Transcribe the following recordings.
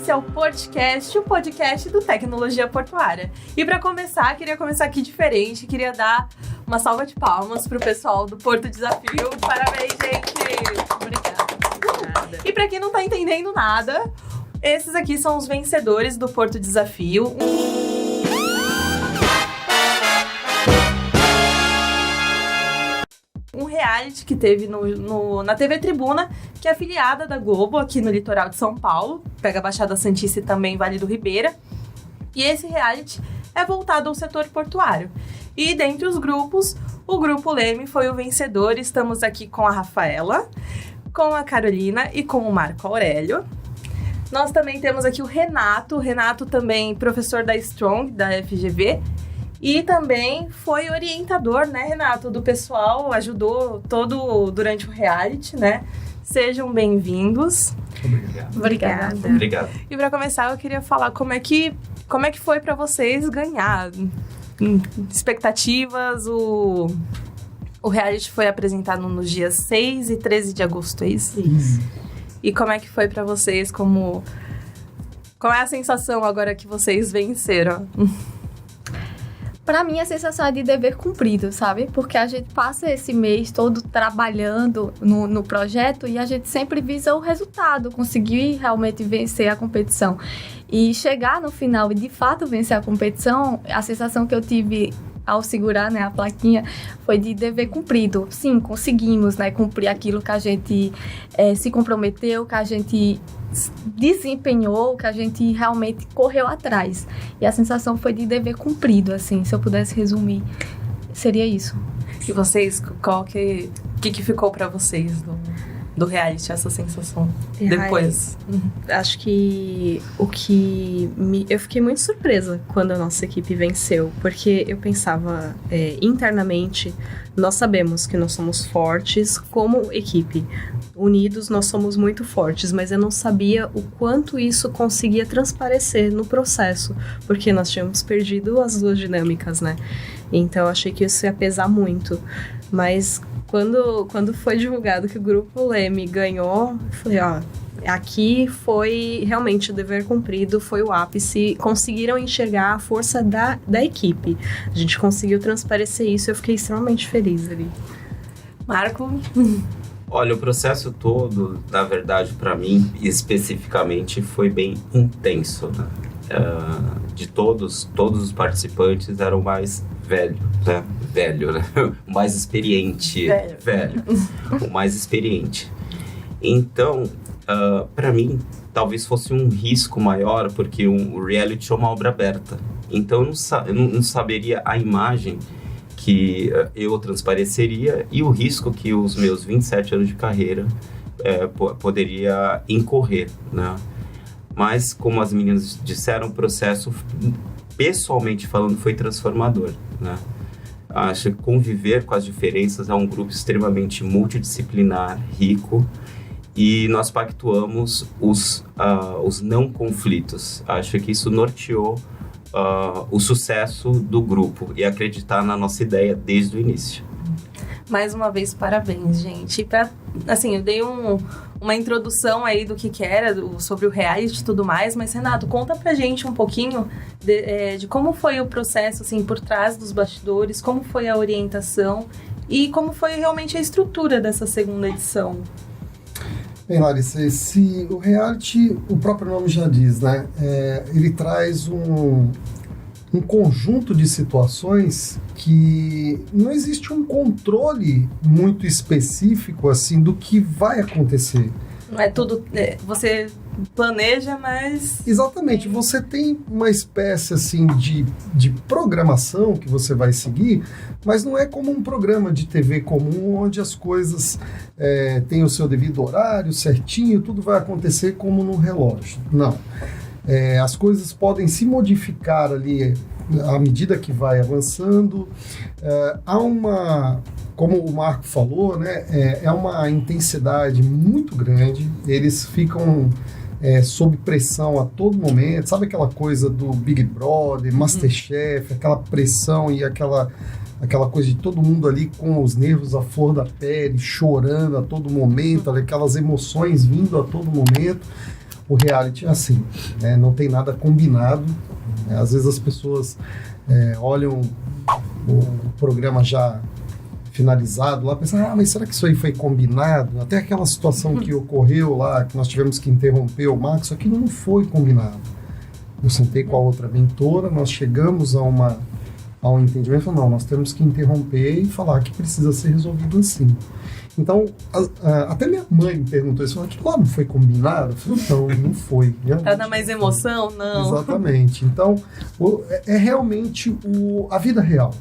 esse é o Portcast, o podcast do Tecnologia Portuária. E para começar, queria começar aqui diferente, queria dar uma salva de palmas pro pessoal do Porto Desafio. Parabéns, gente! Obrigada. E para quem não tá entendendo nada, esses aqui são os vencedores do Porto Desafio. Um reality que teve na TV Tribuna, que é afiliada da Globo aqui no litoral de São Paulo, pega a Baixada Santista e também Vale do Ribeira. E esse reality é voltado ao setor portuário. E dentre os grupos, o Grupo Leme foi o vencedor. Estamos aqui com a Rafaela, com a Carolina e com o Marco Aurélio. Nós também temos aqui o Renato também professor da Strong, da FGV. E também foi orientador, né, Renato, do pessoal, ajudou durante o reality, né? Sejam bem-vindos. Obrigada. E para começar, eu queria falar como é que foi para vocês ganhar. Expectativas, o reality foi apresentado nos dias 6 e 13 de agosto, é isso? Isso. E como é que foi para vocês, qual é a sensação agora que vocês venceram? Pra mim, a sensação é de dever cumprido, sabe? Porque a gente passa esse mês todo trabalhando no projeto e a gente sempre visa o resultado, conseguir realmente vencer a competição. E chegar no final e, de fato, vencer a competição, a sensação que eu tive ao segurar, né, a plaquinha foi de dever cumprido. Sim, conseguimos, né, cumprir aquilo que a gente se comprometeu, que a gente desempenhou, que a gente realmente correu atrás. E a sensação foi de dever cumprido, assim, se eu pudesse resumir, seria isso. E vocês, qual que ficou pra vocês do reality, essa sensação? Depois? Acho que eu fiquei muito surpresa quando a nossa equipe venceu, porque eu pensava internamente, nós sabemos que nós somos fortes como equipe, unidos nós somos muito fortes, mas eu não sabia o quanto isso conseguia transparecer no processo, porque nós tínhamos perdido as duas dinâmicas, né? Então eu achei que isso ia pesar muito, mas quando foi divulgado que o Grupo Leme ganhou, eu falei, aqui foi realmente o dever cumprido, foi o ápice, conseguiram enxergar a força da equipe. A gente conseguiu transparecer isso, eu fiquei extremamente feliz ali. Marco? Olha, o processo todo, na verdade, para mim, especificamente, foi bem intenso, né? De todos os participantes eram mais velho, né? O mais experiente. Velho. O mais experiente. Então, para mim, talvez fosse um risco maior, porque o reality é uma obra aberta. Então, eu não saberia a imagem que eu transpareceria e o risco que os meus 27 anos de carreira poderia incorrer, né? Mas, como as meninas disseram, o processo, pessoalmente falando, foi transformador, né? Acho que conviver com as diferenças é um grupo extremamente multidisciplinar, rico, e nós pactuamos os não conflitos. Acho que isso norteou o sucesso do grupo e acreditar na nossa ideia desde o início. Mais uma vez, parabéns, gente. Eu dei uma introdução aí do que era, sobre o reality e tudo mais, mas, Renato, conta pra gente um pouquinho de como foi o processo, assim, por trás dos bastidores, como foi a orientação e como foi realmente a estrutura dessa segunda edição. Bem, Larissa, o reality, o próprio nome já diz, né? Ele traz um conjunto de situações que não existe um controle muito específico, assim, do que vai acontecer. Não é tudo... você planeja, mas... Exatamente. Você tem uma espécie, assim, de programação que você vai seguir, mas não é como um programa de TV comum, onde as coisas têm o seu devido horário certinho, tudo vai acontecer como no relógio. Não. As coisas podem se modificar ali à medida que vai avançando. Como o Marco falou, né, é uma intensidade muito grande, eles ficam sob pressão a todo momento, sabe aquela coisa do Big Brother, Masterchef, aquela pressão e aquela coisa de todo mundo ali com os nervos à flor da pele, chorando a todo momento, aquelas emoções vindo a todo momento. o reality é assim, né? Não tem nada combinado. Né? Às vezes as pessoas olham o programa já finalizado lá, pensam, mas será que isso aí foi combinado? Até aquela situação que ocorreu lá, que nós tivemos que interromper o Max, isso aqui não foi combinado. Eu sentei com a outra mentora, nós chegamos a um entendimento, falou, não, nós temos que interromper e falar que precisa ser resolvido assim. Então, até minha mãe me perguntou isso, falou, aquilo lá não foi combinado? Eu falei, não foi. Pra dar mais emoção? Não. Exatamente. Então, é realmente a vida real.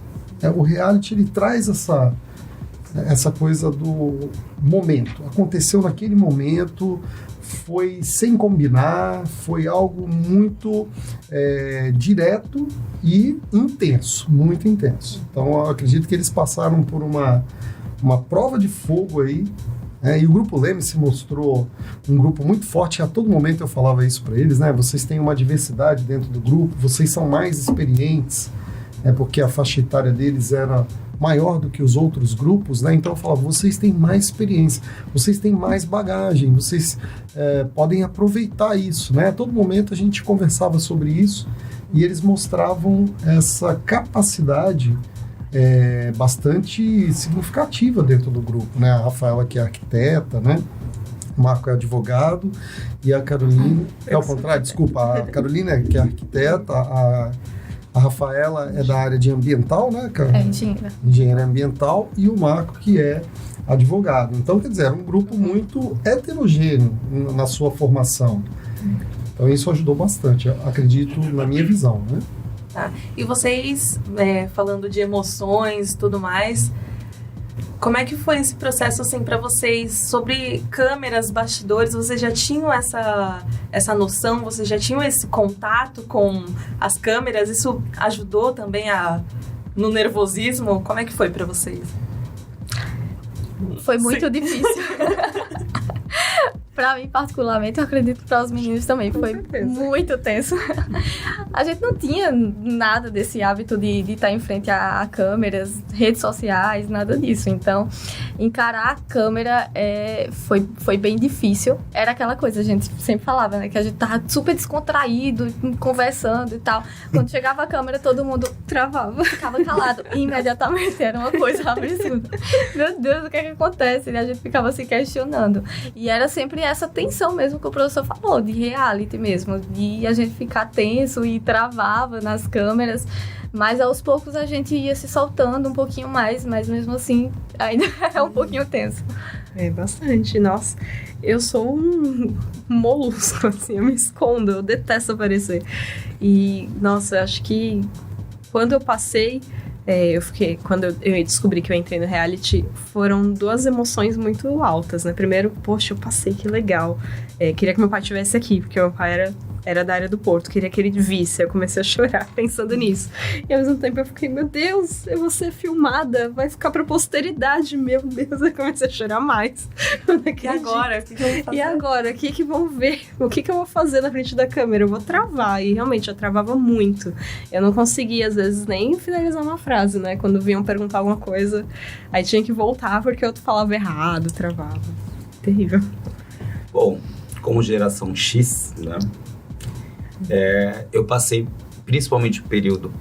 O reality, ele traz essa coisa do momento. Aconteceu naquele momento, foi sem combinar, foi algo muito direto e intenso, muito intenso. Então, eu acredito que eles passaram por uma prova de fogo aí, e o Grupo Leme se mostrou um grupo muito forte. A todo momento eu falava isso para eles, né? Vocês têm uma diversidade dentro do grupo, vocês são mais experientes, porque a faixa etária deles era maior do que os outros grupos, né? Então eu falava, vocês têm mais experiência, vocês têm mais bagagem, vocês podem aproveitar isso, né? A todo momento a gente conversava sobre isso e eles mostravam essa capacidade bastante significativa dentro do grupo, né? A Rafaela, que é arquiteta, né? O Marco é advogado e a Carolina... ao contrário, desculpa. A Carolina, que é arquiteta, a Rafaela é da área de ambiental, né, Carolina? Engenheira. Engenheira ambiental, e o Marco, que é advogado. Então, quer dizer, era um grupo muito heterogêneo na sua formação. Então, isso ajudou bastante, eu acredito, na minha visão, né? Tá. E vocês, falando de emoções e tudo mais, como é que foi esse processo, assim, para vocês, sobre câmeras, bastidores? Vocês já tinham essa noção? Vocês já tinham esse contato com as câmeras? Isso ajudou também no nervosismo? Como é que foi para vocês? Foi muito difícil. Pra mim, particularmente, eu acredito que para os meninos também foi muito tenso. A gente não tinha nada desse hábito de estar em frente a câmeras, redes sociais, nada disso. Então, encarar a câmera foi bem difícil. Era aquela coisa, a gente sempre falava, né? Que a gente tava super descontraído, conversando e tal. Quando chegava a câmera, todo mundo travava, ficava calado. E imediatamente era uma coisa absurda. Meu Deus, o que é que acontece? E a gente ficava se questionando. E era sempre essa tensão mesmo que o professor falou, de reality mesmo, de a gente ficar tenso e travava nas câmeras, mas aos poucos a gente ia se soltando um pouquinho mais, mas mesmo assim ainda é um pouquinho tenso. Bastante, nossa, eu sou um molusco, assim, eu me escondo, eu detesto aparecer, e nossa, eu acho que quando eu passei, quando eu descobri que eu entrei no reality, foram duas emoções muito altas, né? Primeiro, poxa, eu passei, que legal. Queria que meu pai estivesse aqui, porque meu pai era da área do Porto, queria que ele visse. Eu comecei a chorar pensando nisso. E ao mesmo tempo eu fiquei, meu Deus, eu vou ser filmada, vai ficar pra posteridade, meu Deus. Eu comecei a chorar mais. E agora? O que eu vou fazer? E agora? O que vão ver? O que eu vou fazer na frente da câmera? Eu vou travar. E realmente, eu travava muito. Eu não conseguia, às vezes, nem finalizar uma frase, né? Quando vinham perguntar alguma coisa, aí tinha que voltar porque eu falava errado, travava. Terrível. Bom, como geração X, né? Eu passei, principalmente o período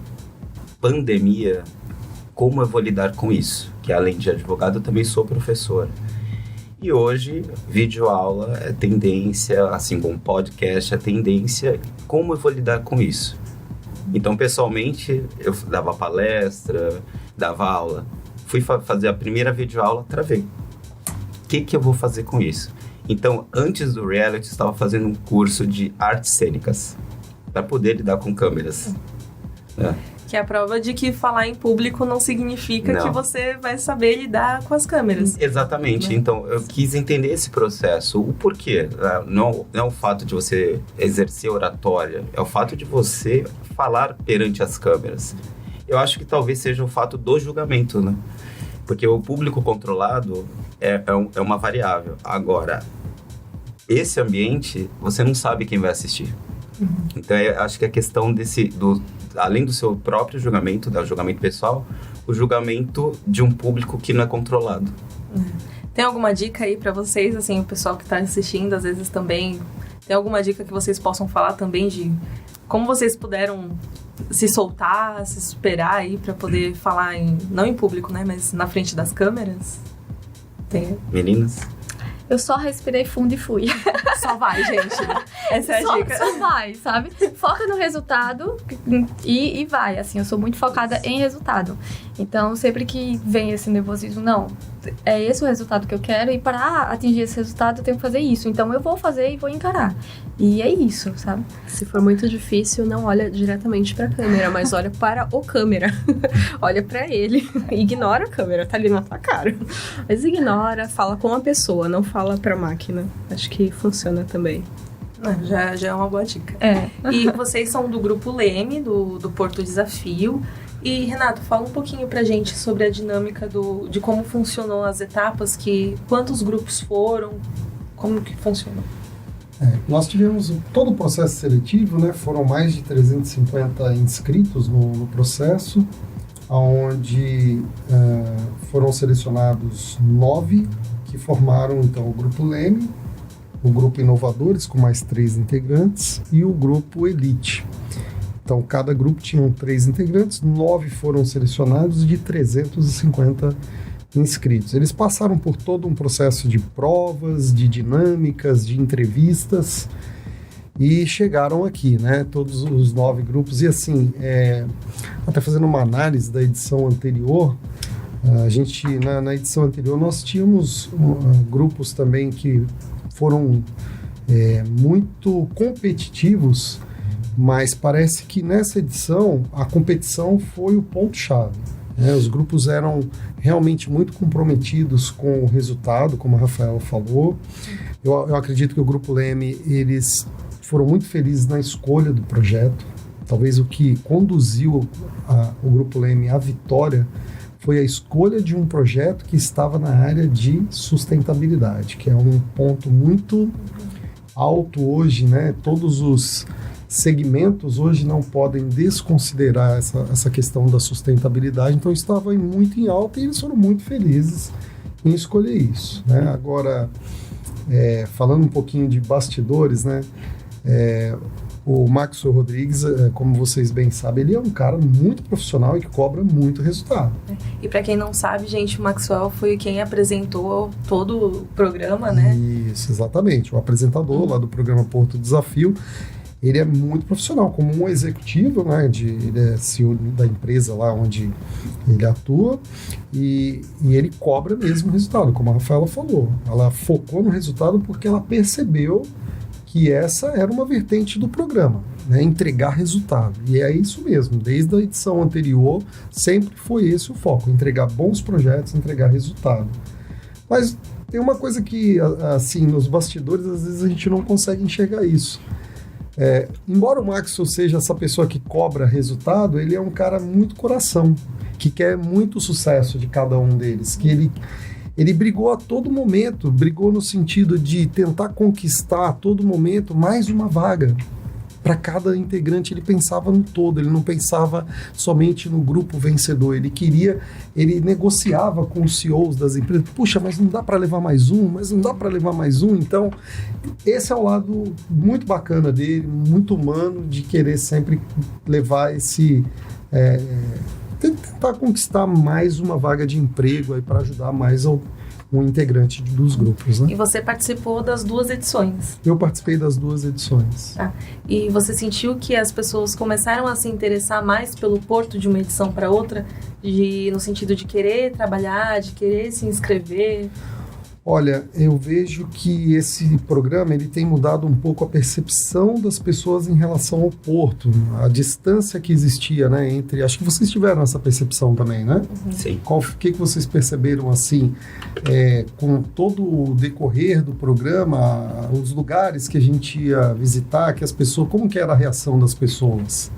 pandemia, como eu vou lidar com isso? Que além de advogado, eu também sou professor. E hoje, videoaula é tendência, assim como podcast é tendência, como eu vou lidar com isso? Então, pessoalmente, eu dava palestra, dava aula. Fui fazer a primeira videoaula, travei. O que eu vou fazer com isso? Então, antes do reality, eu estava fazendo um curso de artes cênicas para poder lidar com câmeras. Né? Que é a prova de que falar em público não significa que você vai saber lidar com as câmeras. Exatamente. Então, eu quis entender esse processo. O porquê. Não é o fato de você exercer oratória, é o fato de você falar perante as câmeras. Eu acho que talvez seja o fato do julgamento, né? Porque o público controlado é uma variável. Agora, esse ambiente, você não sabe quem vai assistir. Então, eu acho que a questão além do seu próprio julgamento, do julgamento pessoal, o julgamento de um público que não é controlado. Tem alguma dica aí pra vocês, assim, o pessoal que tá assistindo, às vezes também Tem alguma dica que vocês possam falar também de como vocês puderam se soltar, se superar aí pra poder falar não em público, né, mas na frente das câmeras? Tem? Meninas? Eu só respirei fundo e fui. Só vai, gente. Essa é a dica. Só vai, sabe? Foca no resultado e vai. Assim, eu sou muito focada em resultado. Então, sempre que vem esse nervosismo, não, é esse o resultado que eu quero e para atingir esse resultado eu tenho que fazer isso. Então, eu vou fazer e vou encarar. E é isso, sabe? Se for muito difícil, não olha diretamente pra câmera, mas olha para o câmera. Olha pra ele. Ignora a câmera, tá ali na tua cara. Mas ignora, fala com a pessoa, não fala pra máquina. Acho que funciona também. Já é uma boa dica. É. E vocês são do grupo Leme, do Porto Desafio. E, Renato, fala um pouquinho pra gente sobre a dinâmica de como funcionou as etapas, quantos grupos foram, como que funcionou. Nós tivemos todo o processo seletivo, né? Foram mais de 350 inscritos no processo, onde foram selecionados 9 que formaram então o grupo Leme, o grupo Inovadores com mais 3 integrantes e o grupo Elite. Então cada grupo tinha 3 integrantes, 9 foram selecionados de 350 inscritos. Eles passaram por todo um processo de provas, de dinâmicas, de entrevistas e chegaram aqui, né? Todos os 9 grupos. E assim, até fazendo uma análise da edição anterior, a gente, na edição anterior, nós tínhamos grupos também que foram muito competitivos, mas parece que nessa edição a competição foi o ponto-chave. Os grupos eram realmente muito comprometidos com o resultado, como a Rafaela falou. Eu acredito que o Grupo Leme, eles foram muito felizes na escolha do projeto. Talvez o que conduziu o Grupo Leme à vitória foi a escolha de um projeto que estava na área de sustentabilidade, que é um ponto muito alto hoje, né? Todos os segmentos hoje não podem desconsiderar essa questão da sustentabilidade, então estava muito em alta e eles foram muito felizes em escolher isso, né? Agora, falando um pouquinho de bastidores, né? O Maxwell Rodrigues, como vocês bem sabem, ele é um cara muito profissional e que cobra muito resultado. E para quem não sabe, gente, o Maxwell foi quem apresentou todo o programa, né? Isso, exatamente. O apresentador lá do programa Porto Desafio. Ele é muito profissional, como um executivo, né? Ele é CEO da empresa lá onde ele atua e ele cobra mesmo o resultado, como a Rafaela falou. Ela focou no resultado porque ela percebeu que essa era uma vertente do programa, né? Entregar resultado. E é isso mesmo, desde a edição anterior, sempre foi esse o foco, entregar bons projetos, entregar resultado. Mas tem uma coisa que, assim, nos bastidores, às vezes a gente não consegue enxergar isso. Embora o Maxwell seja essa pessoa que cobra resultado, ele é um cara muito coração, que quer muito sucesso de cada um deles, que ele brigou a todo momento, brigou no sentido de tentar conquistar a todo momento mais uma vaga. Para cada integrante ele pensava no todo, ele não pensava somente no grupo vencedor, ele negociava com os CEOs das empresas, puxa, mas não dá para levar mais um, então esse é o lado muito bacana dele, muito humano, de querer sempre levar tentar conquistar mais uma vaga de emprego aí para ajudar mais um integrante dos grupos, né? E você participou das 2 edições? Eu participei das 2 edições. E você sentiu que as pessoas começaram a se interessar mais pelo Porto de uma edição para outra? No sentido de querer trabalhar, de querer se inscrever? Olha, eu vejo que esse programa ele tem mudado um pouco a percepção das pessoas em relação ao Porto, a distância que existia, né, entre... Acho que vocês tiveram essa percepção também, né? Sim. O que vocês perceberam, assim, com todo o decorrer do programa, os lugares que a gente ia visitar, que as pessoas... Como que era a reação das pessoas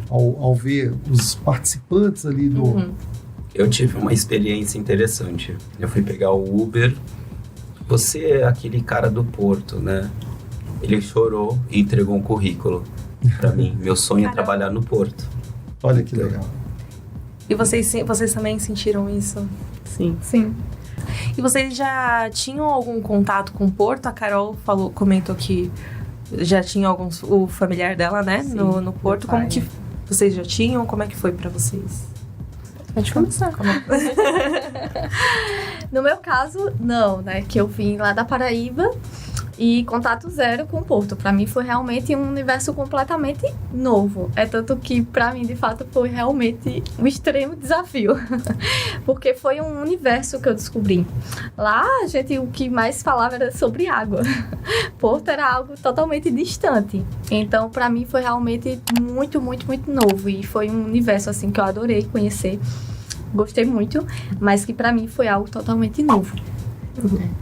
ao ver os participantes ali do... Eu tive uma experiência interessante. Eu fui pegar o Uber. Você é aquele cara do Porto, né? Ele chorou e entregou um currículo para mim. Meu sonho é trabalhar no Porto. Olha que legal. E vocês também sentiram isso? Sim. E vocês já tinham algum contato com o Porto? A Carol comentou que já tinha o familiar dela, né? Sim, no Porto. meu pai, Como que vocês já tinham? Como é que foi pra vocês? Pode começar. No meu caso, não, né? Que eu vim lá da Paraíba e contato zero com o Porto. Pra mim foi realmente um universo completamente novo. É tanto que pra mim, de fato, foi realmente um extremo desafio. Porque foi um universo que eu descobri. Lá, o que mais falava era sobre água. Porto era algo totalmente distante. Então, pra mim, foi realmente muito, muito, muito novo. E foi um universo, assim, que eu adorei conhecer. Gostei muito, mas que pra mim foi algo totalmente novo.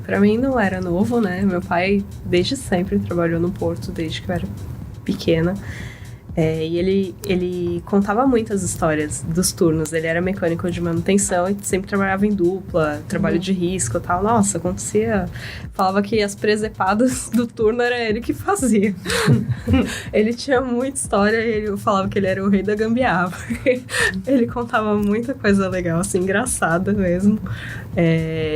Pra mim não era novo, né? Meu pai desde sempre trabalhou no Porto, desde que eu era pequena. E ele contava muitas histórias dos turnos. Ele era mecânico de manutenção e sempre trabalhava em dupla, trabalho de risco e tal. Nossa, acontecia... Falava que as presepadas do turno era ele que fazia. Ele tinha muita história e ele falava que ele era o rei da gambiarra. Ele contava muita coisa legal, assim, engraçada mesmo.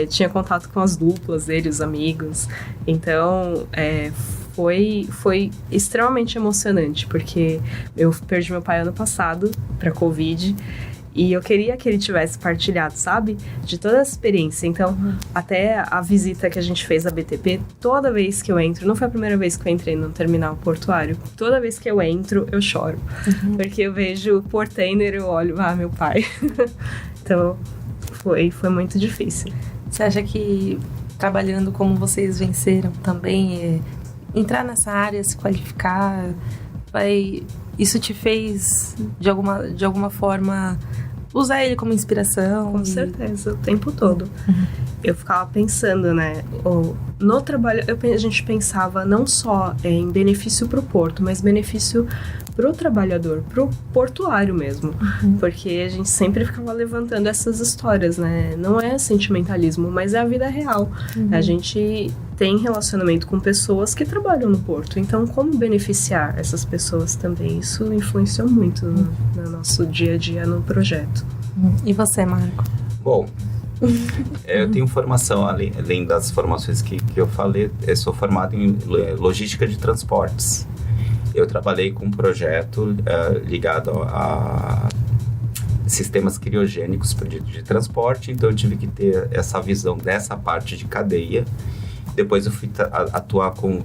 Tinha contato com as duplas dele, os amigos. Então, foi extremamente emocionante, porque eu perdi meu pai ano passado pra Covid e eu queria que ele tivesse partilhado, sabe? De toda essa experiência. Então, até a visita que a gente fez à BTP, toda vez que eu entro, não foi a primeira vez que eu entrei no terminal portuário, toda vez que eu entro, eu choro. Porque eu vejo o portainer, eu olho, meu pai. Então, foi muito difícil. Você acha que trabalhando como vocês venceram também, entrar nessa área, se qualificar, isso te fez, de alguma forma, usar ele como inspiração? Com certeza, o tempo todo. Eu ficava pensando, né, no trabalho, a gente pensava não só em benefício para o porto, mas benefício para o trabalhador, para o portuário mesmo. Porque a gente sempre ficava levantando essas histórias, né? Não é sentimentalismo, mas é a vida real. A gente tem relacionamento com pessoas que trabalham no porto. Então, como beneficiar essas pessoas também? Isso influenciou muito no nosso dia a dia no projeto. E você, Marco? Bom, eu tenho formação, além das formações que eu falei, eu sou formado em logística de transportes. Eu trabalhei com um projeto ligado a sistemas criogênicos de transporte, então eu tive que ter essa visão dessa parte de cadeia. Depois eu fui atuar com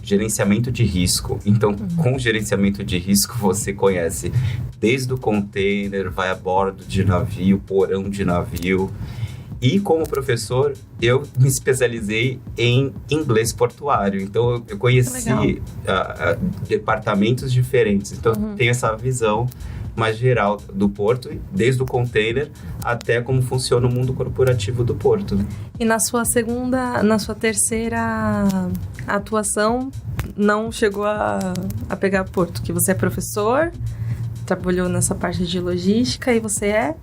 gerenciamento de risco. Então, com gerenciamento de risco, você conhece desde o container, vai a bordo de navio, porão de navio. E como professor, eu me especializei em inglês portuário. Então, eu conheci departamentos diferentes. Então, tenho essa visão mais geral do porto, desde o container até como funciona o mundo corporativo do porto. E na sua terceira atuação, não chegou a pegar porto, que você é professor, trabalhou nessa parte de logística e você é...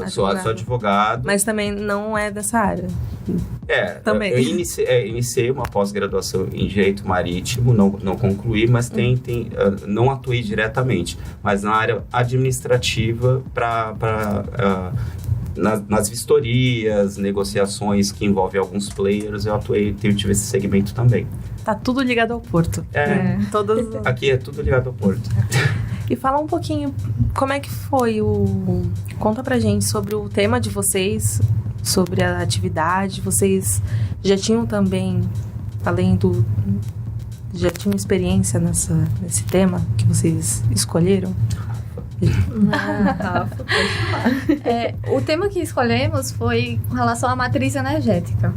sou advogado. Mas também não é dessa área. Também. Eu iniciei uma pós-graduação em Direito Marítimo, não concluí, mas não atuei diretamente. Mas na área administrativa, nas vistorias, negociações que envolvem alguns players, eu tive esse segmento também. Tá tudo ligado ao porto. Aqui é tudo ligado ao porto. E fala um pouquinho, como é que foi Conta pra gente sobre o tema de vocês, sobre a atividade. Vocês já tinham também, já tinham experiência nesse tema que vocês escolheram? Rafa, pode falar. O tema que escolhemos foi com relação à matriz energética.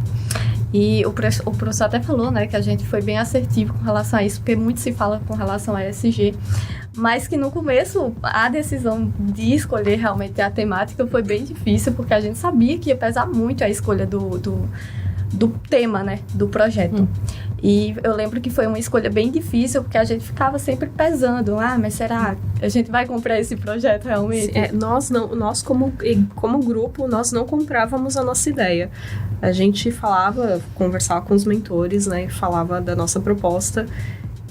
E o professor até falou, né, que a gente foi bem assertivo com relação a isso, porque muito se fala com relação a ESG, mas que no começo a decisão de escolher realmente a temática foi bem difícil, porque a gente sabia que ia pesar muito a escolha do tema, né, do projeto. E eu lembro que foi uma escolha bem difícil, porque a gente ficava sempre pesando, mas será que a gente vai comprar esse projeto realmente? Nós como grupo, nós não comprávamos a nossa ideia. A gente conversava com os mentores, né, e falava da nossa proposta,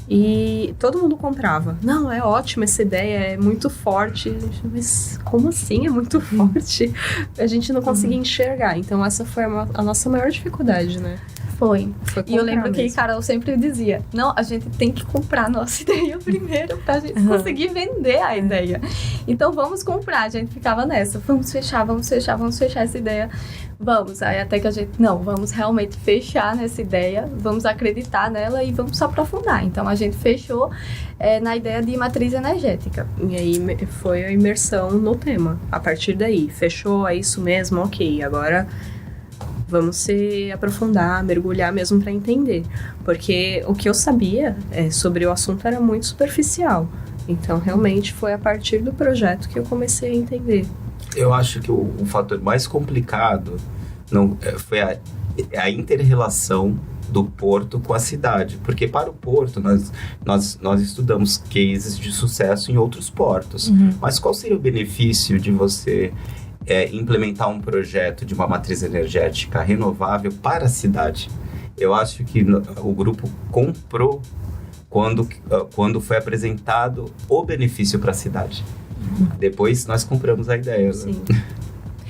e todo mundo comprava. Não, é ótima essa ideia, é muito forte. Mas como assim é muito forte? A gente não conseguia enxergar. Então essa foi a nossa maior dificuldade, né? Foi. E eu lembro que mesmo. Carol sempre dizia, não, a gente tem que comprar a nossa ideia primeiro pra gente conseguir vender a ideia. Então vamos comprar, a gente ficava nessa, vamos fechar essa ideia. Vamos, aí até que a gente, não, vamos realmente fechar nessa ideia, vamos acreditar nela e vamos aprofundar. Então a gente fechou na ideia de matriz energética. E aí foi a imersão no tema. A partir daí, fechou, é isso mesmo, ok, agora vamos se aprofundar, mergulhar mesmo para entender. Porque o que eu sabia sobre o assunto era muito superficial. Então, realmente, foi a partir do projeto que eu comecei a entender. Eu acho que o fator mais complicado foi a inter-relação do porto com a cidade. Porque para o porto, nós estudamos cases de sucesso em outros portos. Mas qual seria o benefício de você implementar um projeto de uma matriz energética renovável para a cidade? Eu acho que o grupo comprou quando foi apresentado o benefício para a cidade. Depois nós compramos a ideia. Sim. Né?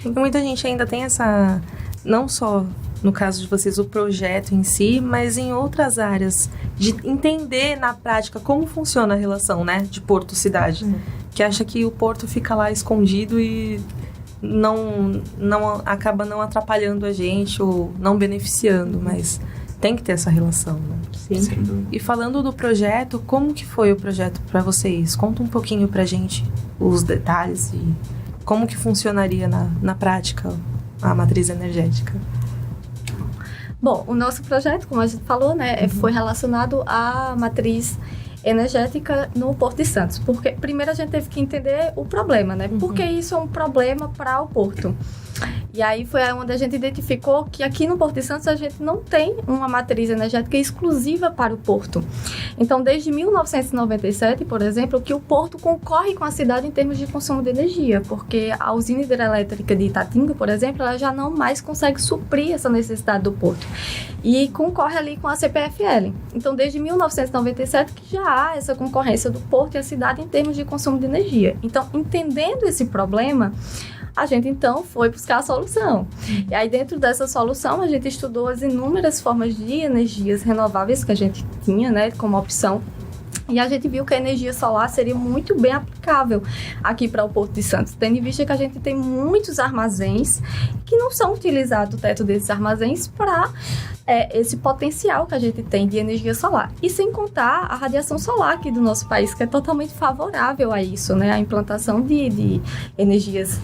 E muita gente ainda tem essa, não só no caso de vocês, o projeto em si, mas em outras áreas, de entender na prática como funciona a relação, né, de porto-cidade. Que acha que o porto fica lá escondido e não acaba não atrapalhando a gente ou não beneficiando, mas tem que ter essa relação, né? Sim. Sem dúvida. E falando do projeto, como que foi o projeto para vocês? Conta um pouquinho pra gente os detalhes e como que funcionaria na prática a matriz energética. Bom, o nosso projeto, como a gente falou, né, foi relacionado à matriz energética no Porto de Santos. Porque primeiro a gente teve que entender o problema, né? Por que isso é um problema para o Porto? E aí foi onde a gente identificou que aqui no Porto de Santos a gente não tem uma matriz energética exclusiva para o Porto. Então, desde 1997, por exemplo, que o Porto concorre com a cidade em termos de consumo de energia, porque a usina hidrelétrica de Itatinga, por exemplo, ela já não mais consegue suprir essa necessidade do Porto. E concorre ali com a CPFL. Então, desde 1997 que já há essa concorrência do Porto e a cidade em termos de consumo de energia. Então, entendendo esse problema, a gente, então, foi buscar a solução. E aí, dentro dessa solução, a gente estudou as inúmeras formas de energias renováveis que a gente tinha, né, como opção. E a gente viu que a energia solar seria muito bem aplicável aqui para o Porto de Santos, tendo em vista que a gente tem muitos armazéns que não são utilizados o teto desses armazéns para esse potencial que a gente tem de energia solar. E sem contar a radiação solar aqui do nosso país, que é totalmente favorável a isso, né? A implantação de energias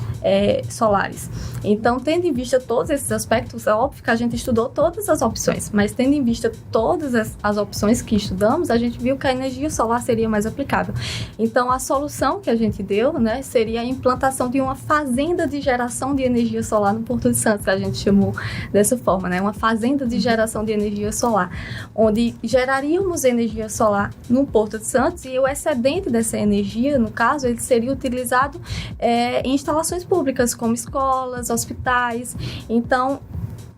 solares. Então, tendo em vista todos esses aspectos, é óbvio que a gente estudou todas as opções, mas tendo em vista todas as opções que estudamos, a gente viu que a energia solar seria mais aplicável. Então, a solução que a gente deu, né, seria a implantação de uma fazenda de geração de energia solar no Porto de Santos, que a gente chamou dessa forma, né? Uma fazenda de geração de energia solar, onde geraríamos energia solar no Porto de Santos e o excedente dessa energia, no caso, ele seria utilizado em instalações públicas, como escolas, hospitais. Então,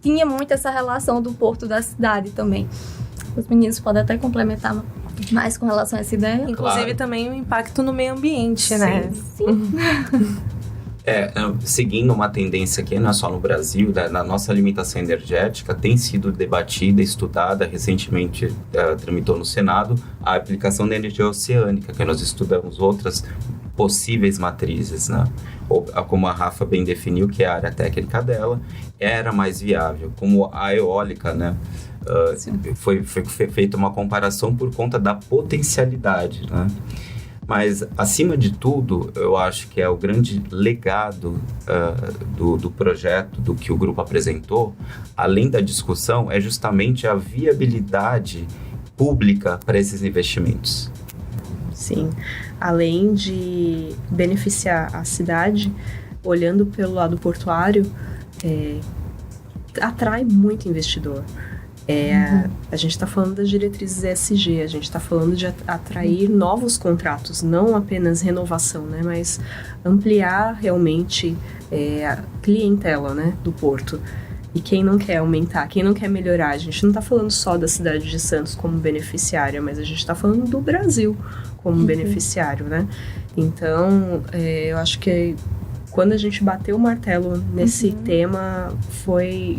tinha muito essa relação do porto da cidade também. Os meninos podem até complementar mais com relação a essa ideia. Inclusive, também o impacto no meio ambiente, né? Sim. Seguindo uma tendência que não é só no Brasil, né, na nossa limitação energética, tem sido debatida, estudada, recentemente tramitou no Senado, a aplicação da energia oceânica, que nós estudamos outras possíveis matrizes, né? Como a Rafa bem definiu, que é a área técnica dela, era mais viável, como a eólica, né? Foi feita uma comparação por conta da potencialidade, né? Mas, acima de tudo, eu acho que é o grande legado do projeto, do que o grupo apresentou, além da discussão, é justamente a viabilidade pública para esses investimentos. Sim, além de beneficiar a cidade, olhando pelo lado portuário, atrai muito investidor. A gente está falando das diretrizes ESG, a gente está falando de atrair novos contratos, não apenas renovação, né, mas ampliar realmente a clientela, né, do porto. E quem não quer aumentar, quem não quer melhorar, a gente não está falando só da cidade de Santos como beneficiária, mas a gente está falando do Brasil como beneficiário, né? Então, eu acho que quando a gente bateu o martelo nesse tema,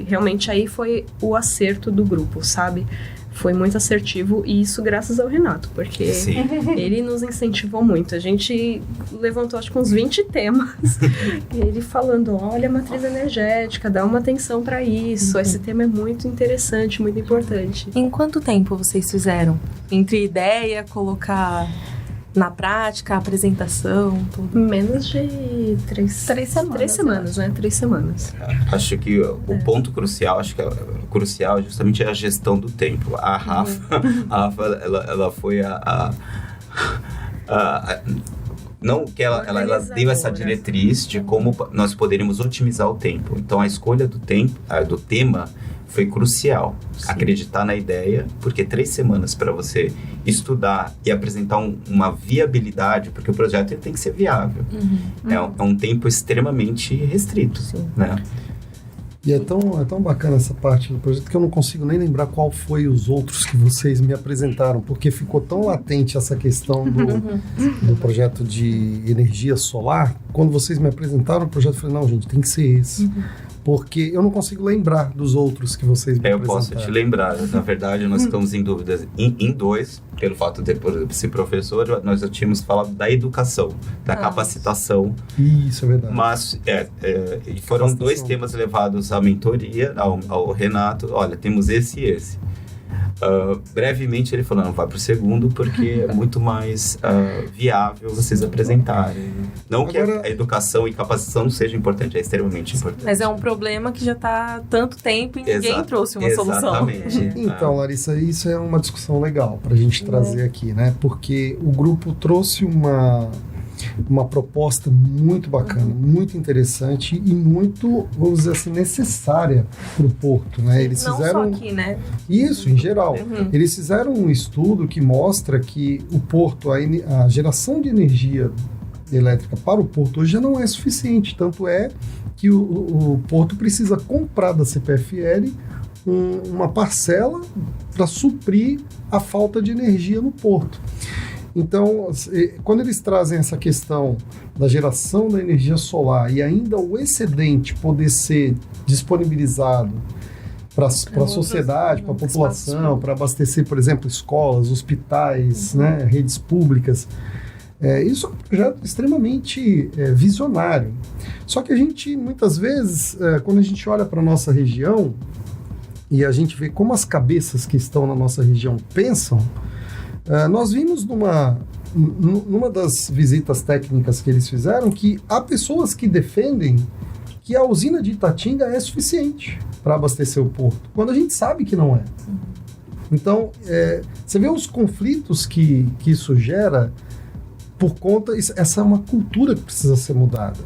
realmente aí foi o acerto do grupo, sabe? Foi muito assertivo e isso graças ao Renato, porque Sim. ele nos incentivou muito. A gente levantou acho que uns 20 temas, e ele falando, olha a matriz energética, dá uma atenção para isso, esse tema é muito interessante, muito importante. Em quanto tempo vocês fizeram? Entre ideia, colocar na prática, a apresentação, tudo? Menos de 3 semanas. 3 semanas, né? 3 semanas. Acho que o ponto crucial, crucial justamente é a gestão do tempo. A Rafa, ela foi não que ela deu essa diretriz de como nós poderíamos otimizar o tempo. Então a escolha do tema foi crucial. Sim. Acreditar na ideia, porque 3 semanas para você estudar e apresentar uma viabilidade, porque o projeto ele tem que ser viável. É um tempo extremamente restrito, né? E é tão bacana essa parte do projeto que eu não consigo nem lembrar qual foi os outros que vocês me apresentaram, porque ficou tão latente essa questão do projeto de energia solar. Quando vocês me apresentaram o projeto, eu falei, não, gente, tem que ser esse. Porque eu não consigo lembrar dos outros que vocês me apresentaram. Eu posso te lembrar. Na verdade, nós estamos em dúvidas em 2, pelo fato de ser professor, nós já tínhamos falado da educação, da capacitação. Isso, é verdade. Mas foram 2 temas levados à mentoria, ao Renato. Olha, temos esse e esse. Brevemente ele falou, não, vai para o segundo porque é muito mais viável vocês apresentarem. Não que a educação e capacitação não seja importante, é extremamente importante. Mas é um problema que já está há tanto tempo e ninguém trouxe uma solução. Então, Larissa, isso é uma discussão legal para a gente trazer aqui, né? Porque o grupo trouxe uma proposta muito bacana, muito interessante e muito, vamos dizer assim, necessária para o Porto, né? Eles não fizeram só aqui, né? Isso, em geral. Eles fizeram um estudo que mostra que o Porto, a geração de energia elétrica para o Porto hoje já não é suficiente, tanto é que o Porto precisa comprar da CPFL uma parcela para suprir a falta de energia no Porto. Então, quando eles trazem essa questão da geração da energia solar e ainda o excedente poder ser disponibilizado para a sociedade, para a população, para abastecer, por exemplo, escolas, hospitais, né, redes públicas, isso é um projeto extremamente visionário. Só que a gente, muitas vezes, quando a gente olha para a nossa região e a gente vê como as cabeças que estão na nossa região pensam, nós vimos numa das visitas técnicas que eles fizeram que há pessoas que defendem que a usina de Itatinga é suficiente para abastecer o porto, quando a gente sabe que não é. Então, você vê os conflitos que isso gera por conta... Essa é uma cultura que precisa ser mudada.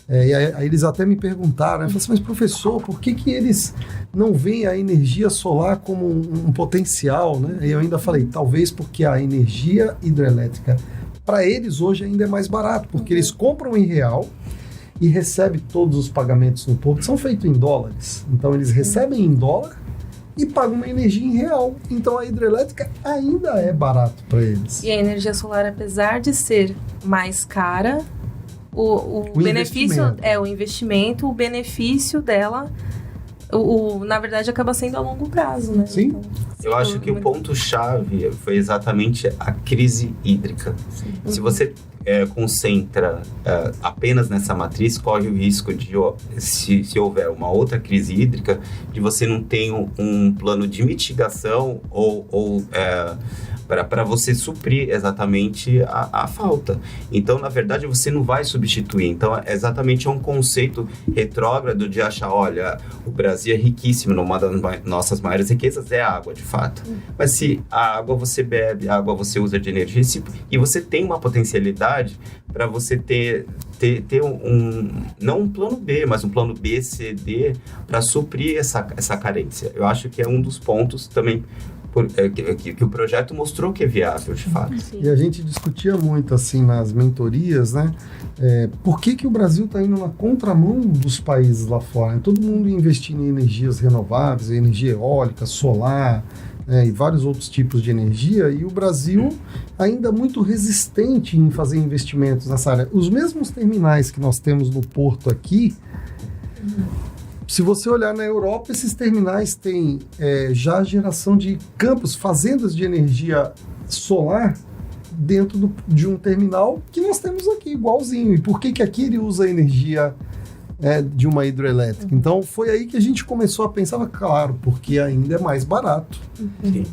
E aí eles até me perguntaram, eu falei assim, mas professor, por que eles não veem a energia solar como um potencial, né? E eu ainda falei, talvez porque a energia hidrelétrica, para eles hoje ainda é mais barato, porque eles compram em real e recebem todos os pagamentos no porto, são feitos em dólares. Então eles recebem em dólar e pagam uma energia em real. Então a hidrelétrica ainda é barato para eles. E a energia solar, apesar de ser mais cara, o benefício o investimento, o benefício dela, na verdade, acaba sendo a longo prazo, né? Sim. Então, eu acho que o ponto-chave foi exatamente a crise hídrica. Sim. Se você concentra apenas nessa matriz, corre o risco de, se houver uma outra crise hídrica, de você não ter um plano de mitigação ou para você suprir exatamente a falta. Então, na verdade, você não vai substituir. Então, exatamente um conceito retrógrado de achar, olha, o Brasil é riquíssimo, uma das nossas maiores riquezas é a água, de fato. Mas se a água você bebe, a água você usa de energia, e você tem uma potencialidade para você ter não um plano B, mas um plano B, C, D, para suprir essa carência. Eu acho que é um dos pontos também que o projeto mostrou que é viável, de fato. Sim. E a gente discutia muito, assim, nas mentorias, né? Por que o Brasil está indo na contramão dos países lá fora? Todo mundo investindo em energias renováveis, energia eólica, solar, e vários outros tipos de energia, e o Brasil ainda muito resistente em fazer investimentos nessa área. Os mesmos terminais que nós temos no porto aqui, se você olhar na Europa, esses terminais têm já geração de campos, fazendas de energia solar dentro de um terminal que nós temos aqui, igualzinho. E por que aqui ele usa energia de uma hidrelétrica? Então, foi aí que a gente começou a pensar, claro, porque ainda é mais barato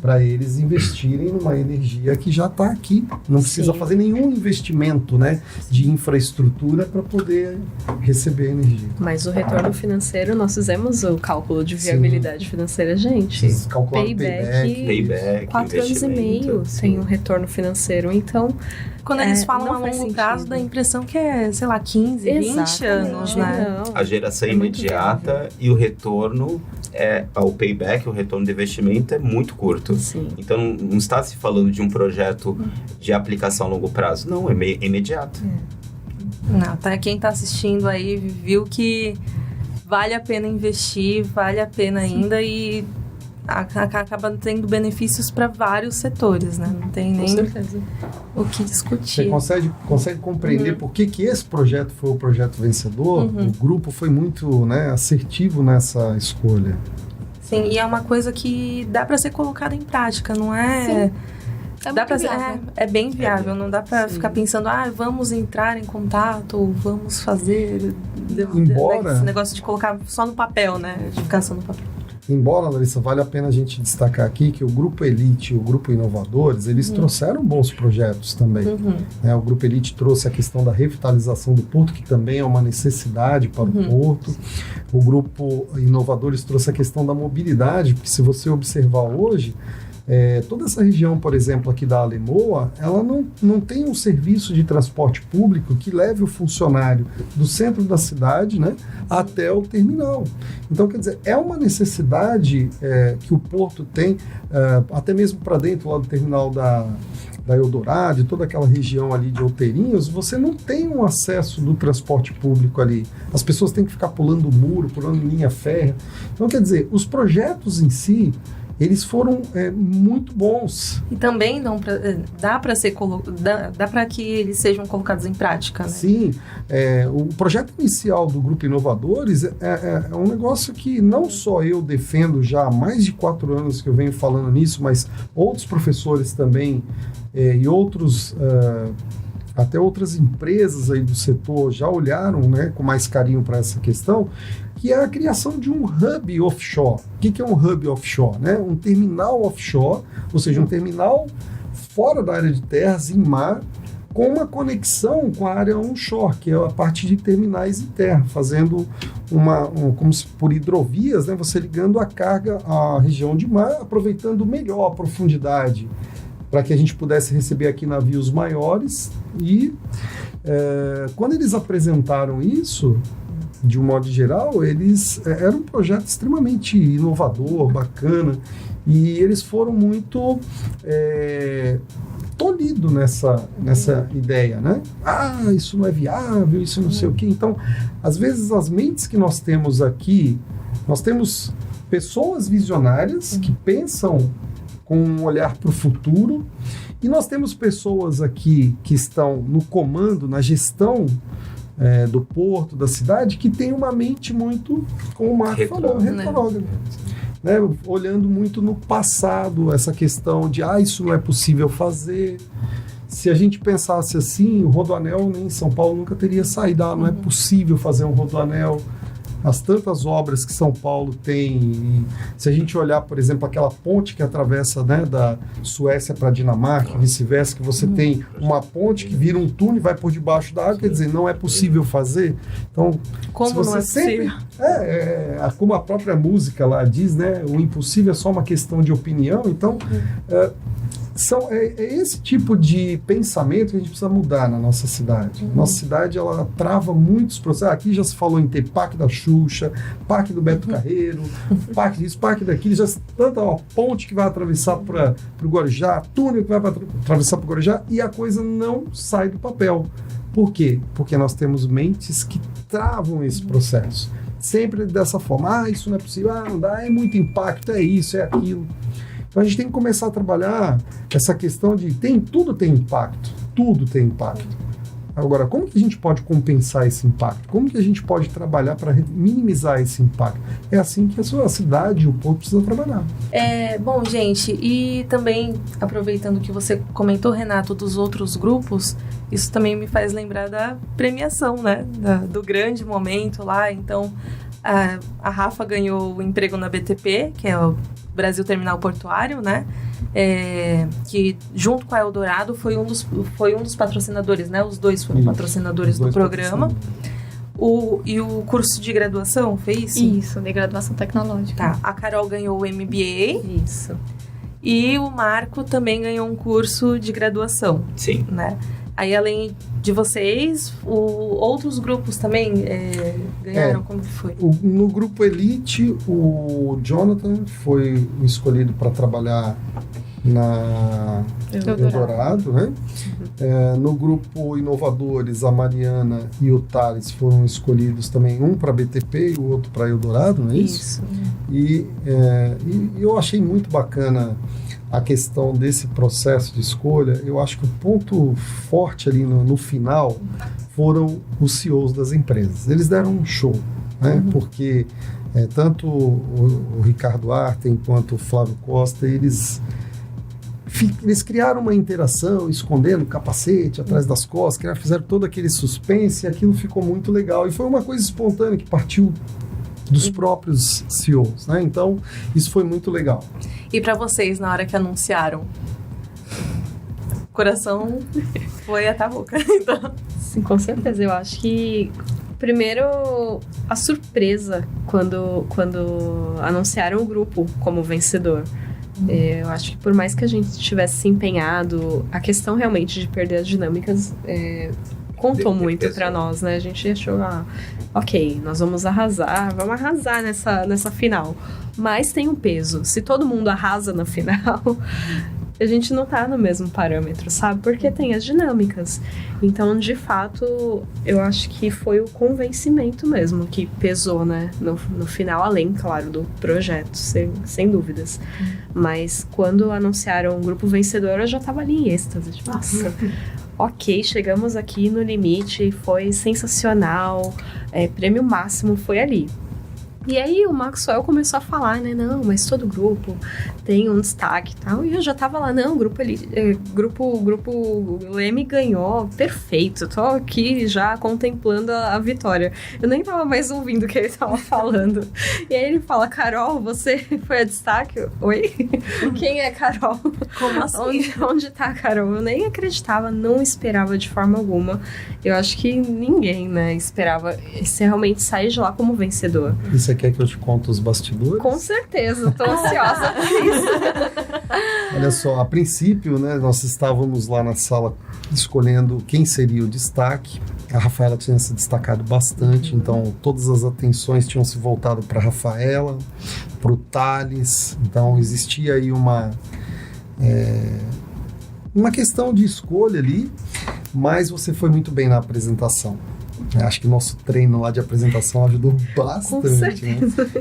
para eles investirem numa energia que já está aqui. Não precisa fazer nenhum investimento, né, de infraestrutura para poder receber energia. Mas o retorno financeiro, nós fizemos o cálculo de viabilidade financeira, gente. Payback, 4 anos e meio sem um retorno financeiro. Então, quando eles falam a longo sentido. prazo, dá a impressão que é, sei lá, 15, 20 anos, né? Não. A geração imediata e o retorno, o payback, o retorno de investimento é muito curto. Sim. Então, não está se falando de um projeto de aplicação a longo prazo. Não, é imediato. Não, quem está assistindo aí viu que vale a pena investir, vale a pena ainda e acaba tendo benefícios para vários setores, né? Não tem nem o que discutir. Você consegue compreender por que esse projeto foi o projeto vencedor? O grupo foi muito, né, assertivo nessa escolha. Sim, e é uma coisa que dá para ser colocada em prática, não é? Sim. Dá pra é bem viável, não dá para ficar pensando, vamos entrar em contato, ou vamos fazer esse negócio de colocar só no papel, né? De ficar só no papel. Embora, Larissa, vale a pena a gente destacar aqui que o Grupo Elite e o Grupo Inovadores, eles trouxeram bons projetos também. O Grupo Elite trouxe a questão da revitalização do porto, que também é uma necessidade para o porto. O Grupo Inovadores trouxe a questão da mobilidade, porque se você observar hoje, toda essa região, por exemplo, aqui da Alemoa, ela não tem um serviço de transporte público que leve o funcionário do centro da cidade, né, até o terminal. Então, quer dizer, é uma necessidade que o porto tem, até mesmo para dentro lá do terminal da Eldorado, toda aquela região ali de Outeirinhos, você não tem um acesso do transporte público ali. As pessoas têm que ficar pulando o muro, pulando linha férrea. Então, quer dizer, os projetos em si, eles foram muito bons. E também dá para que eles sejam colocados em prática, né? Sim. O projeto inicial do Grupo Inovadores é um negócio que não só eu defendo já há mais de 4 anos que eu venho falando nisso, mas outros professores também e até outras empresas aí do setor já olharam, né, com mais carinho para essa questão, que é a criação de um hub offshore. O que é um hub offshore? Né? Um terminal offshore, ou seja, um terminal fora da área de terras, em mar, com uma conexão com a área onshore, que é a parte de terminais em terra, fazendo como se por hidrovias, né, você ligando a carga à região de mar, aproveitando melhor a profundidade, para que a gente pudesse receber aqui navios maiores. E quando eles apresentaram isso, de um modo geral, eles era um projeto extremamente inovador, bacana, e eles foram muito tolhidos nessa ideia, né? Isso não é viável, isso não sei o quê. Então, às vezes, as mentes que nós temos aqui, nós temos pessoas visionárias que pensam com um olhar para o futuro, e nós temos pessoas aqui que estão no comando, na gestão do porto, da cidade, que tem uma mente muito, como o Marco falou, retrógrada. Né? Olhando muito no passado, essa questão de isso não é possível fazer. Se a gente pensasse assim, o rodoanel nem em São Paulo nunca teria saído. Não é possível fazer um rodoanel. As tantas obras que São Paulo tem, e se a gente olhar, por exemplo, aquela ponte que atravessa, né, da Suécia para a Dinamarca e vice-versa, que você tem uma ponte que vira um túnel e vai por debaixo da água, quer dizer, não é possível fazer. Então, como se você não é sempre, possível? como a própria música lá diz, né, o impossível é só uma questão de opinião. Então, é esse tipo de pensamento que a gente precisa mudar na nossa cidade. Nossa cidade, ela trava muitos processos. Aqui já se falou em ter parque da Xuxa, parque do Beto Carreiro, parque disso, parque daquilo, já tanta ponte que vai atravessar para o Guarujá, túnel que vai atravessar para o Guarujá, e a coisa não sai do papel. Por quê? Porque nós temos mentes que travam esse processo. Sempre dessa forma. Isso não é possível, não dá, é muito impacto, é isso, é aquilo. Então a gente tem que começar a trabalhar essa questão de tudo tem impacto. Agora, como que a gente pode compensar esse impacto? Como que a gente pode trabalhar para minimizar esse impacto? É assim que a sua cidade e o povo precisam trabalhar. Bom, gente, e também, aproveitando que você comentou, Renato, dos outros grupos, isso também me faz lembrar da premiação, né? Do grande momento lá. Então, a Rafa ganhou o emprego na BTP, que é o Brasil Terminal Portuário, né? Que junto com a Eldorado foi um dos patrocinadores, né? Os dois foram patrocinadores do programa. E o curso de graduação, foi isso? Isso, de graduação tecnológica. Tá. A Carol ganhou o MBA. Isso. E o Marco também ganhou um curso de graduação. Sim. Né? Aí, além de vocês, outros grupos também ganharam? Como que foi? No grupo Elite, o Jonathan foi o escolhido para trabalhar na Eldorado, né? No grupo Inovadores, a Mariana e o Thales foram escolhidos também, um para BTP e o outro para Eldorado, não é isso? E eu achei muito bacana a questão desse processo de escolha. Eu acho que o ponto forte ali no final foram os CEOs das empresas. Eles deram um show, né? Porque tanto o Ricardo Arten quanto o Flávio Costa, eles criaram uma interação, escondendo o capacete atrás das costas, fizeram todo aquele suspense, e aquilo ficou muito legal. E foi uma coisa espontânea que partiu dos próprios CEOs, né? Então, isso foi muito legal. E para vocês, na hora que anunciaram? O coração foi até a boca. Então... Sim, com certeza. Eu acho que, primeiro, a surpresa quando anunciaram o grupo como vencedor. Eu acho que por mais que a gente tivesse se empenhado, a questão realmente de perder as dinâmicas contou muito pra nós, né? A gente achou, ok, nós vamos arrasar nessa final. Mas tem um peso. Se todo mundo arrasa na final, a gente não tá no mesmo parâmetro, sabe? Porque tem as dinâmicas. Então, de fato, eu acho que foi o convencimento mesmo que pesou, né? No final, além, claro, do projeto, sem dúvidas. Mas quando anunciaram o grupo vencedor, eu já tava ali em êxtase. Tipo, nossa, ok, chegamos aqui no limite, foi sensacional, prêmio máximo foi ali. E aí o Maxwell começou a falar, né, não, mas todo grupo tem um destaque e tal, e eu já tava lá, não, grupo Leme ganhou, perfeito, tô aqui já contemplando a vitória. Eu nem tava mais ouvindo o que ele tava falando. E aí ele fala, Carol, você foi a destaque? Oi? Quem é Carol? Como assim? Onde tá a Carol? Eu nem acreditava, não esperava de forma alguma. Eu acho que ninguém, né, esperava se realmente sair de lá como vencedor. E você quer que eu te conte os bastidores? Com certeza, tô ansiosa por isso. Olha só, a princípio, né, nós estávamos lá na sala escolhendo quem seria o destaque. A Rafaela tinha se destacado bastante, então todas as atenções tinham se voltado para a Rafaela, para o Thales. Então existia aí uma questão de escolha ali, mas você foi muito bem na apresentação. Acho que o nosso treino lá de apresentação ajudou bastante, né?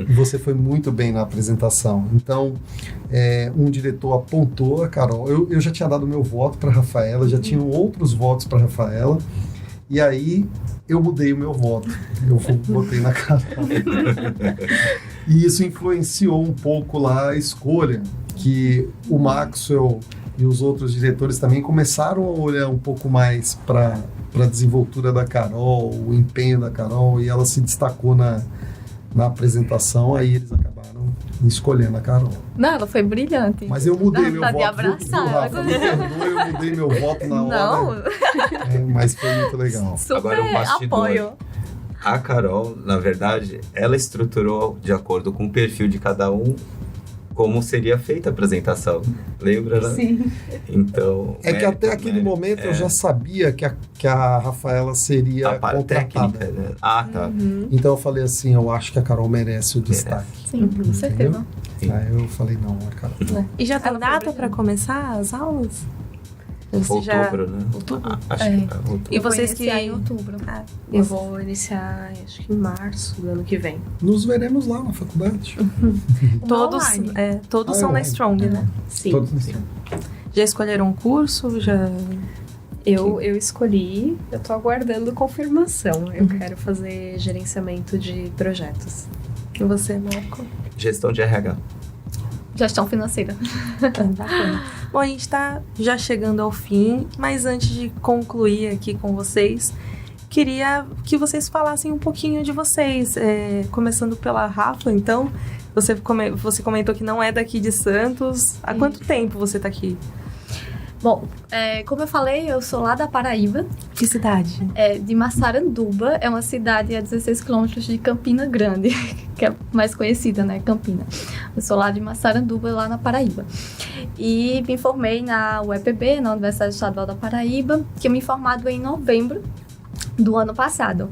E você foi muito bem na apresentação. Então, um diretor apontou a Carol. Eu já tinha dado meu voto para a Rafaela, já tinham outros votos para a Rafaela. E aí, eu mudei o meu voto. Eu votei na Carol. E isso influenciou um pouco lá a escolha, que o Maxwell e os outros diretores também começaram a olhar um pouco mais para a desenvoltura da Carol, o empenho da Carol, e ela se destacou na apresentação, aí eles acabaram escolhendo a Carol. Não, ela foi brilhante. Mas eu mudei meu voto. De abraçar. Rafa, me perdoa, eu mudei meu voto na hora. Não. Mas foi muito legal. Super Agora um bastidor. apoio. A Carol, na verdade, ela estruturou de acordo com o perfil de cada um como seria feita a apresentação. Lembra, né? Sim. Então... É que até aquele momento eu já sabia que a Rafaela seria a parte contratada. técnica, né? Ah, tá. Então eu falei assim, eu acho que a Carol merece o destaque. Sim, com certeza. Sim. Aí eu falei, não, a Carol. E já tem Ela foi data brilhante. para começar as aulas? Outubro, né? Outubro? Acho que é outubro. E vocês Eu vou iniciar que... em outubro. Eu vou iniciar, acho que em março do ano que vem. Nos veremos lá na faculdade. Todos, Online. todos são na online. Strong, né? Sim. Todos assim. Já escolheram um curso? Já... Eu escolhi, eu tô aguardando confirmação. Eu quero fazer gerenciamento de projetos. E você, Marco? Gestão de RH. Gestão financeira. Bacana. Bom, a gente tá já chegando ao fim, mas antes de concluir aqui com vocês, queria que vocês falassem um pouquinho de vocês. Começando pela Rafa, então. Você comentou que não é daqui de Santos. Há quanto tempo você tá aqui? Bom, como eu falei, eu sou lá da Paraíba, Que cidade? de Massaranduba. É uma cidade a 16 quilômetros de Campina Grande, que é mais conhecida, né? Campina. Eu sou lá de Massaranduba, lá na Paraíba. E me formei na UEPB, na Universidade Estadual da Paraíba, que eu me formado em novembro do ano passado.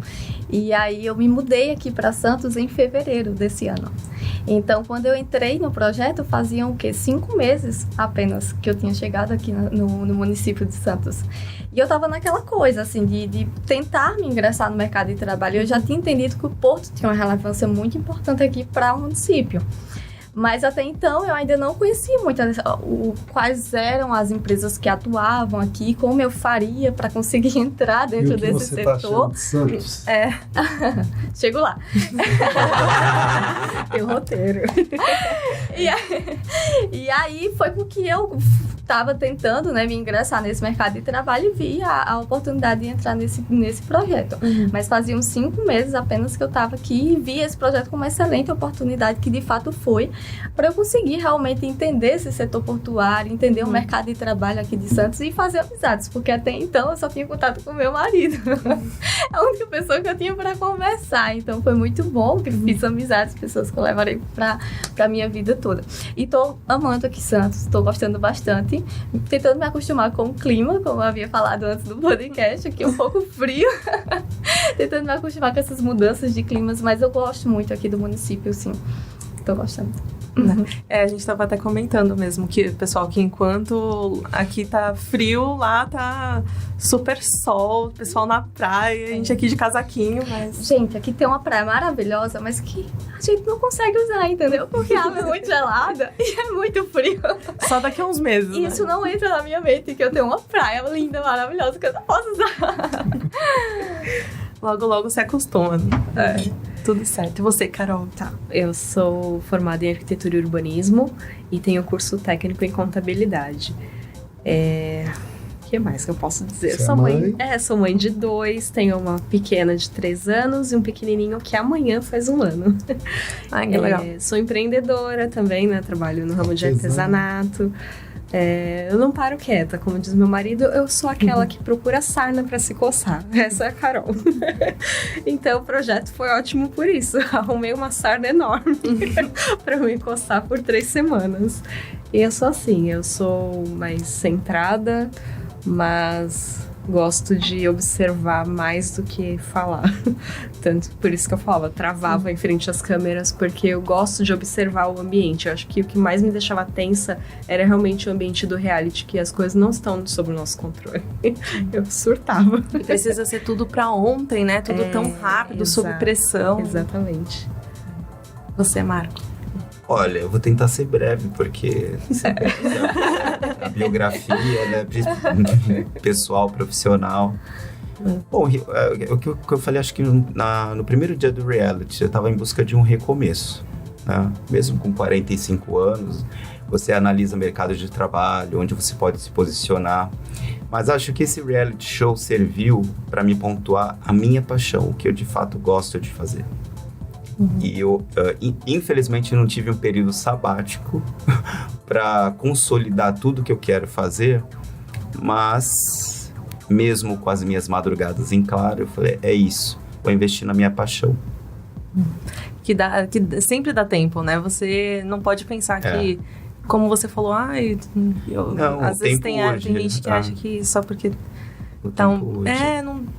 E aí eu me mudei aqui para Santos em fevereiro desse ano. Então, quando eu entrei no projeto, faziam o quê? 5 meses apenas que eu tinha chegado aqui no município de Santos. E eu tava naquela coisa, assim, de tentar me ingressar no mercado de trabalho. Eu já tinha entendido que o Porto tinha uma relevância muito importante aqui para o município. Mas até então eu ainda não conhecia muito quais eram as empresas que atuavam aqui, como eu faria para conseguir entrar dentro E o que desse você tá setor. achando de Santos? Chego lá. Tem um roteiro. E aí foi porque eu estava tentando, né, me ingressar nesse mercado de trabalho e vi a oportunidade de entrar nesse projeto. Mas faziam 5 meses apenas que eu estava aqui e vi esse projeto como uma excelente oportunidade, que de fato foi, para eu conseguir realmente entender esse setor portuário, entender o mercado de trabalho aqui de Santos e fazer amizades, porque até então eu só tinha contato com meu marido. É a única pessoa que eu tinha para conversar. Então foi muito bom, que fiz amizades, pessoas que eu levarei para minha vida toda. E tô amando aqui Santos, tô gostando bastante, tentando me acostumar com o clima, como eu havia falado antes do podcast, aqui é um pouco frio. Tentando me acostumar com essas mudanças de climas, mas eu gosto muito aqui do município, sim. Tô gostando. A gente tava até comentando mesmo que, pessoal, que enquanto aqui tá frio, lá tá super sol, pessoal na praia, a gente aqui de casaquinho, mas... Gente, aqui tem uma praia maravilhosa, mas que a gente não consegue usar, entendeu? Porque a água é muito gelada e é muito frio. Só daqui a uns meses, né? Isso não entra na minha mente, que eu tenho uma praia linda, maravilhosa, que eu não posso usar. Logo, logo se acostuma, né? Tudo certo. E você, Carol? Tá. Eu sou formada em arquitetura e urbanismo e tenho curso técnico em contabilidade. O que mais que eu posso dizer? Você é Sou mãe? Sou mãe de 2, tenho uma pequena de 3 anos e um pequenininho que amanhã faz 1 ano. Ai, que legal. Sou empreendedora também, né? Trabalho no ramo de artesanato. Eu não paro quieta, como diz meu marido, eu sou aquela que procura sarna pra se coçar. Essa é a Carol. Então o projeto foi ótimo por isso. Arrumei uma sarna enorme pra me coçar por 3 semanas. E eu sou assim, eu sou mais centrada, mas gosto de observar mais do que falar. Tanto por isso que eu falava, travava em frente às câmeras, porque eu gosto de observar o ambiente. Eu acho que o que mais me deixava tensa era realmente o ambiente do reality, que as coisas não estão sob o nosso controle. Eu surtava. Precisa ser tudo pra ontem, né? Tudo tão rápido, sob pressão. Exatamente. Você, Marco? Olha, eu vou tentar ser breve, porque a biografia, né, pessoal, profissional. Bom, o que eu falei, acho que no primeiro dia do reality, eu estava em busca de um recomeço, né? Mesmo com 45 anos, você analisa o mercado de trabalho, onde você pode se posicionar. Mas acho que esse reality show serviu para me pontuar a minha paixão, o que eu de fato gosto de fazer. E eu, infelizmente, não tive um período sabático para consolidar tudo que eu quero fazer, mas mesmo com as minhas madrugadas em claro, eu falei, é isso, vou investir na minha paixão. Que sempre dá tempo, né? Você não pode pensar que, como você falou, não, às vezes tem gente que acha que só porque... Então,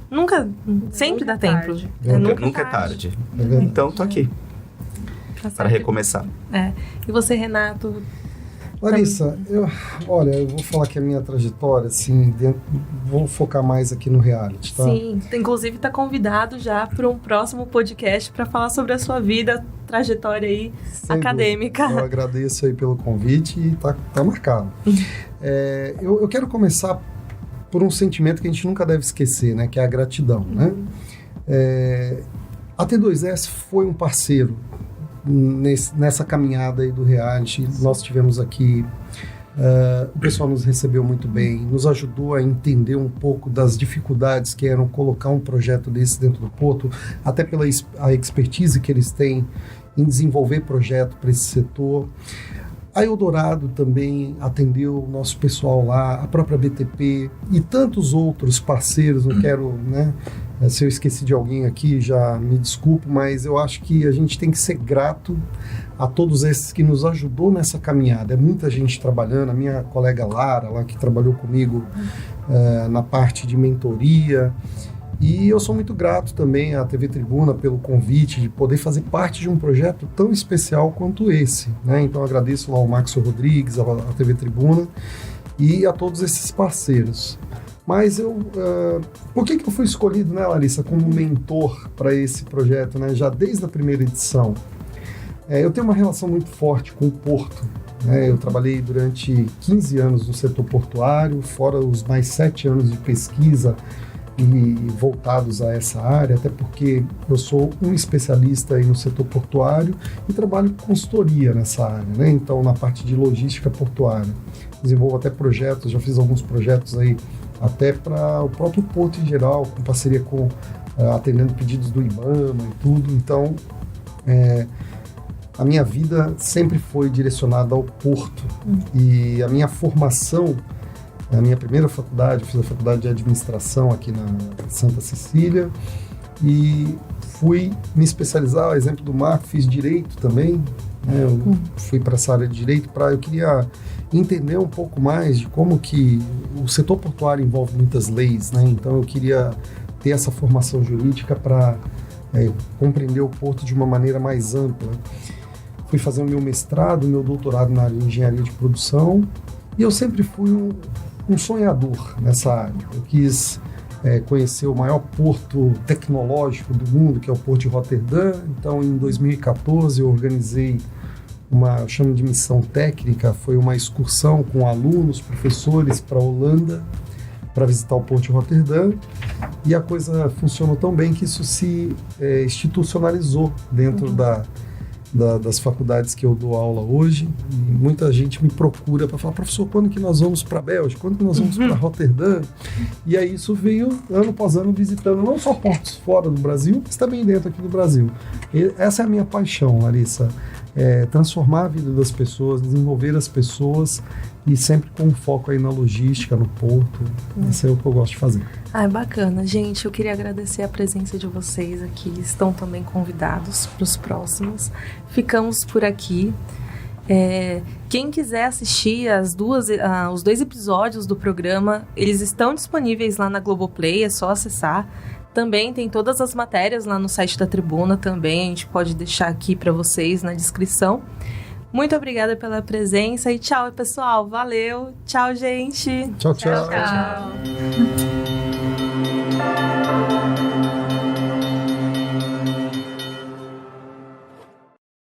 nunca, sempre dá tempo. Nunca é tarde. Então, tô aqui para recomeçar. E você, Renato? Larissa, eu vou falar que a minha trajetória, assim, vou focar mais aqui no reality, tá? Sim, inclusive tá convidado já para um próximo podcast para falar sobre a sua vida, trajetória aí acadêmica. Eu agradeço aí pelo convite e tá marcado. Eu quero começar por um sentimento que a gente nunca deve esquecer, né? Que é a gratidão, né? A T2S foi um parceiro nessa caminhada aí do reality. Nós tivemos aqui, o pessoal nos recebeu muito bem, nos ajudou a entender um pouco das dificuldades que eram colocar um projeto desse dentro do Porto, até pela a expertise que eles têm em desenvolver projeto para esse setor. A Eldorado também atendeu o nosso pessoal lá, a própria BTP e tantos outros parceiros. Não quero, né? Se eu esqueci de alguém aqui, já me desculpo, mas eu acho que a gente tem que ser grato a todos esses que nos ajudou nessa caminhada. É muita gente trabalhando, a minha colega Lara, lá que trabalhou comigo na parte de mentoria. E eu sou muito grato também à TV Tribuna pelo convite de poder fazer parte de um projeto tão especial quanto esse, né? Então eu agradeço lá ao Maxo Rodrigues, à TV Tribuna e a todos esses parceiros. Mas por que eu fui escolhido, né, Larissa, como mentor para esse projeto, né? Já desde a primeira edição. Eu tenho uma relação muito forte com o Porto, né? Eu trabalhei durante 15 anos no setor portuário, fora os mais 7 anos de pesquisa e voltados a essa área, até porque eu sou um especialista aí no setor portuário e trabalho com consultoria nessa área, né? Então, na parte de logística portuária. Desenvolvo até projetos, já fiz alguns projetos aí até para o próprio Porto em geral, com parceria com, atendendo pedidos do IBAMA e tudo. Então, a minha vida sempre foi direcionada ao Porto. E a minha formação, a minha primeira faculdade, eu fiz a faculdade de administração aqui na Santa Cecília e fui me especializar, ao exemplo do Marco, fiz direito também, né? Eu fui para essa área de direito eu queria entender um pouco mais de como que o setor portuário envolve muitas leis, né? Então eu queria ter essa formação jurídica para compreender o Porto de uma maneira mais ampla. Fui fazer o meu mestrado, meu doutorado na área de engenharia de produção e eu sempre fui um sonhador nessa área. Eu quis conhecer o maior porto tecnológico do mundo, que é o Porto de Roterdã. Então, em 2014, eu organizei eu chamo de missão técnica, foi uma excursão com alunos, professores para a Holanda, para visitar o Porto de Roterdã. E a coisa funcionou tão bem que isso se institucionalizou dentro das faculdades que eu dou aula hoje. E muita gente me procura para falar: professor, quando que nós vamos para a Bélgica? Quando que nós vamos para Roterdã? E aí isso veio ano após ano visitando não só portos fora do Brasil, mas também dentro aqui do Brasil. E essa é a minha paixão, Larissa. Transformar a vida das pessoas, desenvolver as pessoas e sempre com foco aí na logística, no porto. Isso é o que eu gosto de fazer. Bacana. Gente, eu queria agradecer a presença de vocês aqui. Estão também convidados para os próximos. Ficamos por aqui. Quem quiser assistir os 2 episódios do programa, eles estão disponíveis lá na Globoplay, é só acessar. Também tem todas as matérias lá no site da Tribuna também, a gente pode deixar aqui para vocês na descrição. Muito obrigada pela presença e tchau, pessoal. Valeu. Tchau, gente. Tchau, tchau. Tchau.